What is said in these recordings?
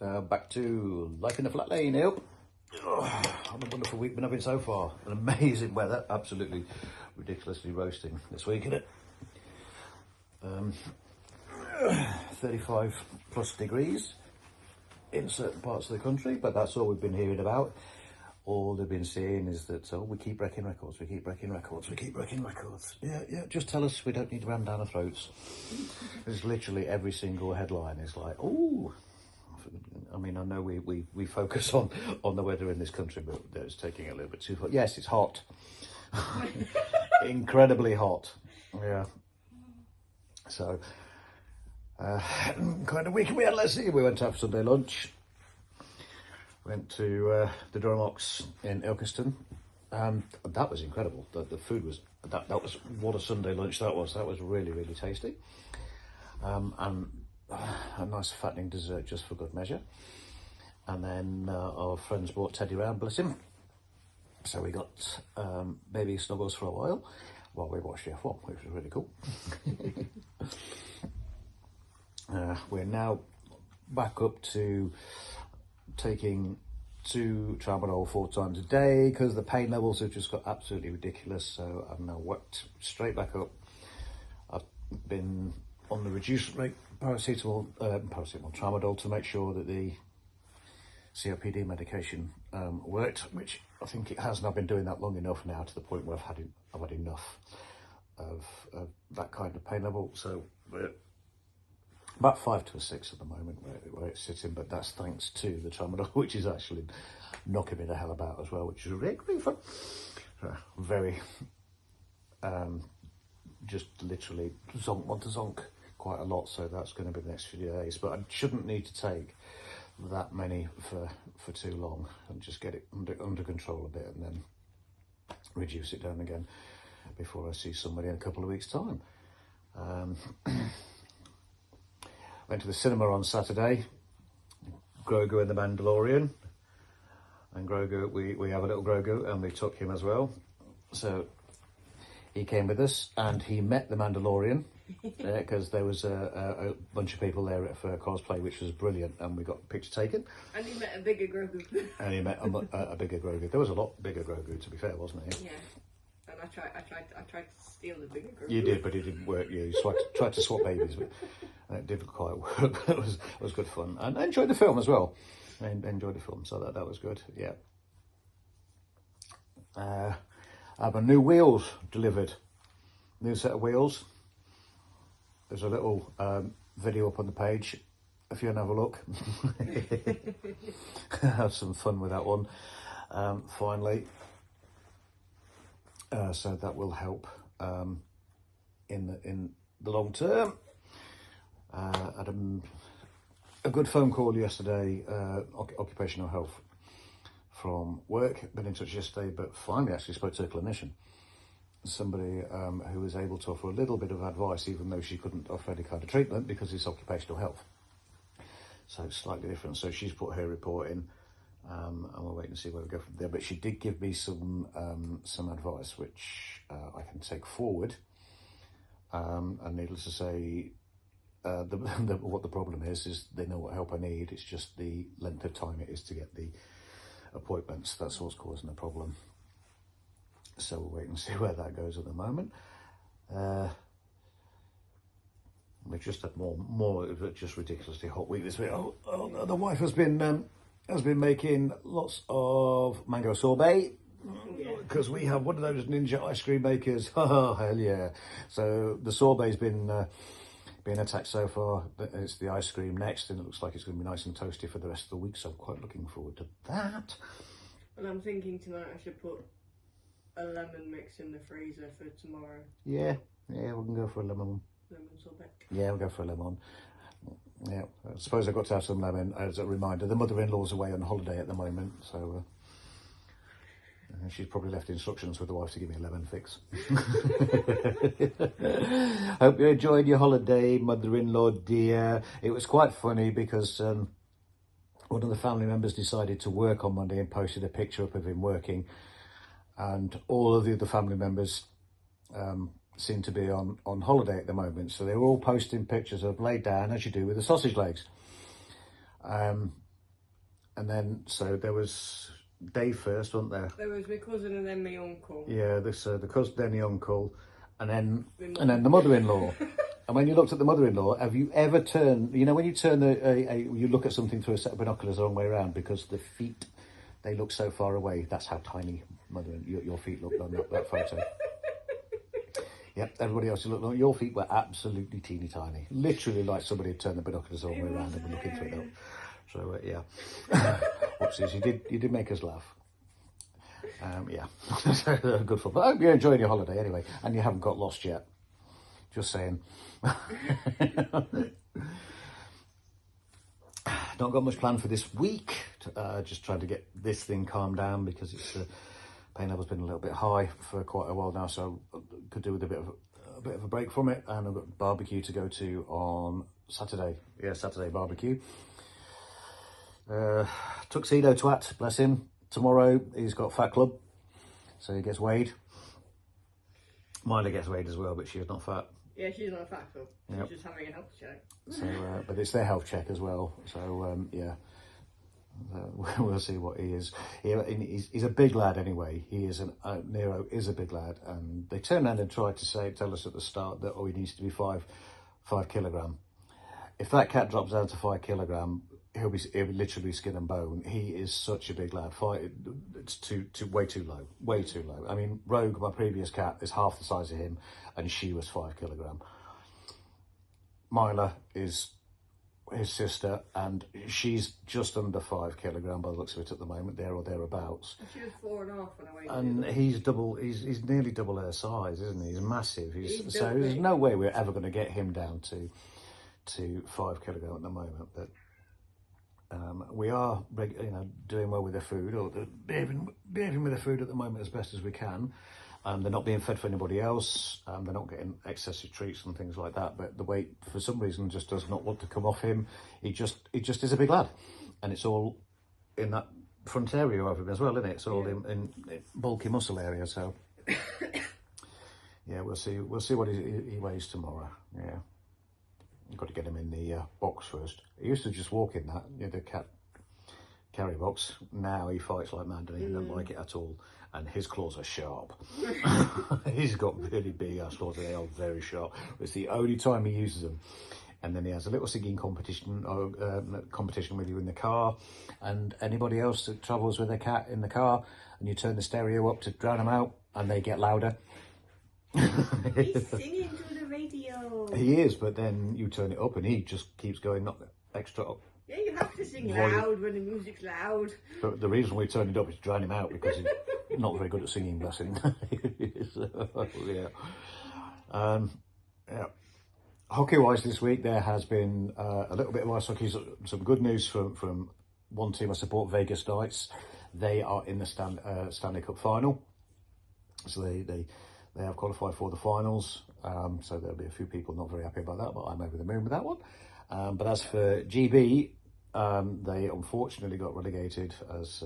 Back to life in the flat lane, Neil. Oh, what a wonderful week been having so far. An amazing weather, absolutely ridiculously roasting this week, isn't it? 35 plus degrees in certain parts of the country, but that's all we've been hearing about. All they've been saying is that, we keep breaking records, we keep breaking records, we keep breaking records. Yeah, just tell us, we don't need to ram down our throats. There's literally every single headline is like, oh, I mean, I know we focus on the weather in this country, but it's taking a little bit too far. Yes, it's hot. Incredibly hot. Yeah. So, kind of week we had, let's see, we went to have Sunday lunch. Went to the Durham-Ox in Ilkeston. That was incredible. The food was, that was, what a Sunday lunch that was. That was really, really tasty. And a nice fattening dessert just for good measure. And then our friends brought Teddy round, bless him. So we got baby snuggles for a while we watched the F1, which was really cool. We're now back up to taking to tramadol 4 times a day because the pain levels have just got absolutely ridiculous. So I've now worked straight back up. I've been on the reduced rate paracetamol tramadol to make sure that the COPD medication worked, which I think it has, and I've been doing that long enough now to the point where I've had enough of that kind of pain level. So we're about 5 to a 6 at the moment where it's sitting, but that's thanks to the tramadol, which is actually knocking me the hell about as well, which is really great fun. Very, just literally want to zonk quite a lot, so that's going to be the next few days. But I shouldn't need to take that many for too long, and just get it under control a bit, and then reduce it down again before I see somebody in a couple of weeks' time. Went to the cinema on Saturday. Grogu and the Mandalorian. And Grogu, we have a little Grogu, and we took him as well. So he came with us, and he met the Mandalorian because there was a bunch of people there for cosplay, which was brilliant, and we got a picture taken. And he met a bigger Grogu. And he met a bigger Grogu. There was a lot bigger Grogu, to be fair, wasn't there? Yeah. And I tried to steal the bigger Grogu. You did, but it didn't work. You tried to swap babies, but it didn't quite work. But it was good fun, and I enjoyed the film as well. I enjoyed the film, so that was good. Yeah. I have a new wheels delivered. New set of wheels. There's a little video up on the page if you want to have a look. Have some fun with that one. Finally. So that will help in the long term. I had a good phone call yesterday, occupational health from work. Been in touch yesterday, but finally actually spoke to a clinician. Somebody who was able to offer a little bit of advice, even though she couldn't offer any kind of treatment because it's occupational health. So it's slightly different. So she's put her report in. And we'll wait and see where we go from there. But she did give me some advice which I can take forward. And needless to say, what the problem is they know what help I need. It's just the length of time it is to get the appointments. That's what's causing the problem. So we'll wait and see where that goes at the moment. We've just had more of a just ridiculously hot week this week. Oh, the wife has been making lots of mango sorbet because we have one of those ninja ice cream makers. Oh, hell yeah. So the sorbet's been attacked so far. It's the ice cream next, and it looks like it's going to be nice and toasty for the rest of the week, so I'm quite looking forward to that. And I'm thinking tonight I should put a lemon mix in the freezer for tomorrow. Yeah, we can go for a lemon. Lemon sorbet. Yeah, we'll go for a lemon. Yeah, I suppose I've got to have some lemon as a reminder. The mother-in-law's away on holiday at the moment, so she's probably left instructions with the wife to give me a lemon fix. Hope you enjoyed your holiday, mother-in-law dear. It was quite funny because one of the family members decided to work on Monday and posted a picture up of him working, and all of the other family members seem to be on holiday at the moment, so they're all posting pictures of laid down as you do with the sausage legs. And then, so there was Dave first, wasn't there? There was my cousin and then my uncle. Yeah, this the cousin, then the uncle, and then My and then the mother-in-law. And when you looked at the mother-in-law, have you ever turned? You know, when you turn you look at something through a set of binoculars the wrong way around because the feet, they look so far away. That's how tiny your feet looked on that photo. Yep, everybody else looked like your feet were absolutely teeny tiny, literally like somebody had turned the binoculars the wrong way around and were looking through it. So yeah, whoopsies, you did make us laugh. Yeah, good fun. But I hope you're enjoying your holiday anyway, and you haven't got lost yet. Just saying. Not got much planned for this week. Just trying to get this thing calmed down because it's pain level's been a little bit high for quite a while now, so could do with a bit of a break from it. And I've got barbecue to go to on Saturday. Yeah, Saturday barbecue. Tuxedo twat, bless him. Tomorrow he's got Fat Club, so he gets weighed. Miley gets weighed as well, but she's not fat. Yeah, she's not a Fat Club. She's Yep. just having a health check. So, but it's their health check as well. So yeah, we'll see what he is. He's a big lad anyway. He is Nero is a big lad, and they turned around and tried to tell us at the start that he needs to be five kilogram. If that cat drops down to 5 kilogram, he'll be literally be skin and bone. He is such a big lad. It's way too low. I mean, Rogue, my previous cat, is half the size of him, and she was 5 kilogram. Myla is his sister, and she's just under 5 kilogram by the looks of it at the moment, there or thereabouts. She was 4.5 when I weighed her. And he's nearly double her size, isn't he? He's massive. So there's big. no way we're ever going to get him down to 5 kilogram at the moment, but we are, doing well with their food, or behaving with their food at the moment as best as we can. They're not being fed for anybody else. They're not getting excessive treats and things like that. But the weight, for some reason, just does not want to come off him. He just is a big lad, and it's all in that front area of him as well, isn't it? It's all in bulky muscle area. So yeah, we'll see what he weighs tomorrow. Yeah. You've got to get him in the box first. He used to just walk in that, the cat carry box. Now he fights like mad and he doesn't like it at all. And his claws are sharp. He's got really big ass claws. They are very sharp. It's the only time he uses them. And then he has a little singing competition with you in the car. And anybody else that travels with a cat in the car, and you turn the stereo up to drown them out, and they get louder. He's singing to the radio. He is, but then you turn it up and he just keeps going up extra up. Yeah, you have to sing Volume. loud when the music's loud. But the reason we turn it up is to drown him out, because he's not very good at singing, bless him. So, yeah. Yeah. Hockey-wise this week, there has been a little bit of ice hockey. Some good news from one team I support, Vegas Knights. They are in the Stanley Cup final. So they have qualified for the finals, so there'll be a few people not very happy about that, but I'm over the moon with that one. But as for GB, they unfortunately got relegated as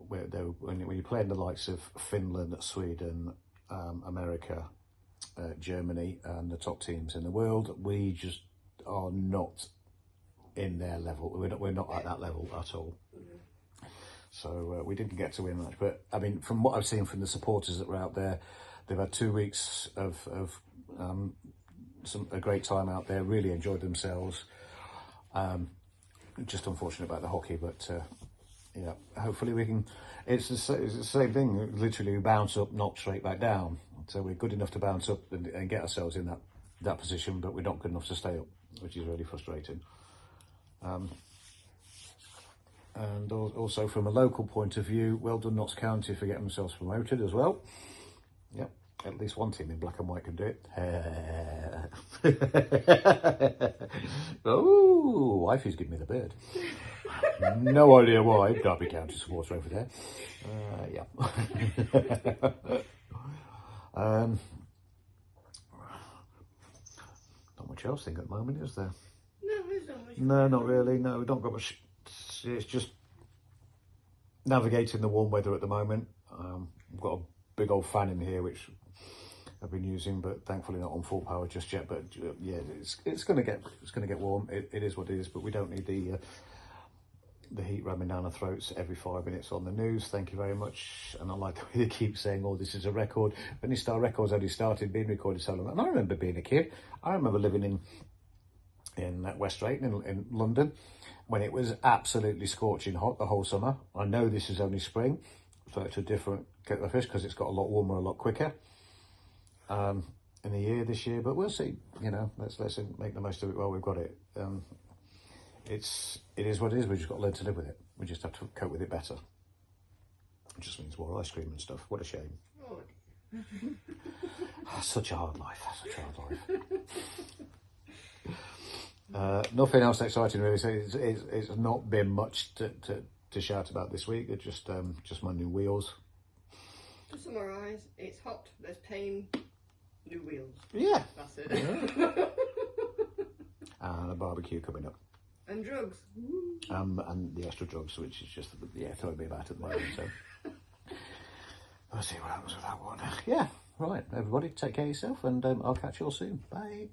when you play in the likes of Finland, Sweden, America, Germany, and the top teams in the world, we just are not in their level. We're not at that level at all. So we didn't get to win much, but I mean, from what I've seen from the supporters that were out there, they've had 2 weeks of a great time out there. Really enjoyed themselves. Just unfortunate about the hockey, but yeah, hopefully we can. It's the same thing. Literally, we bounce up, knock straight back down. So we're good enough to bounce up and get ourselves in that position, but we're not good enough to stay up, which is really frustrating. And also from a local point of view, well done Notts County for getting themselves promoted as well. Yep, at least one team in black and white can do it. Oh, wifey's giving me the bird. No idea why. Derby County supporter over there. Yeah. Not much else thing at the moment, is there? No, there's not much. No, not really. No, we've not got much. It's just navigating the warm weather at the moment. We've got a big old fan in here which I've been using, but thankfully not on full power just yet. But yeah, it's going to get warm. It is what it is, but we don't need the heat ramming down our throats every 5 minutes on the news. Thank you very much. And I like the way they keep saying, oh, this is a record. Benny Star Records only started being recorded so long. And I remember being a kid. I remember living in West Drayton in London when it was absolutely scorching hot the whole summer. I know this is only spring, so it's a different kettle of fish because it's got a lot warmer, a lot quicker in the year this year. But we'll see. You know, let's make the most of it while we've got it. It is what it is. We just got to learn to live with it. We just have to cope with it better. It just means more ice cream and stuff. What a shame. Oh. Such a hard life. Such a hard life. Nothing else exciting really. So it's not been much to shout about this week. It's just my new wheels. To summarise, it's hot, there's pain, new wheels. Yeah. That's it. Yeah. And a barbecue coming up. And drugs. And the extra drugs, which is just, throwing me about at the moment. So we'll see what happens with that one. Yeah, right, everybody, take care of yourself, and I'll catch you all soon. Bye.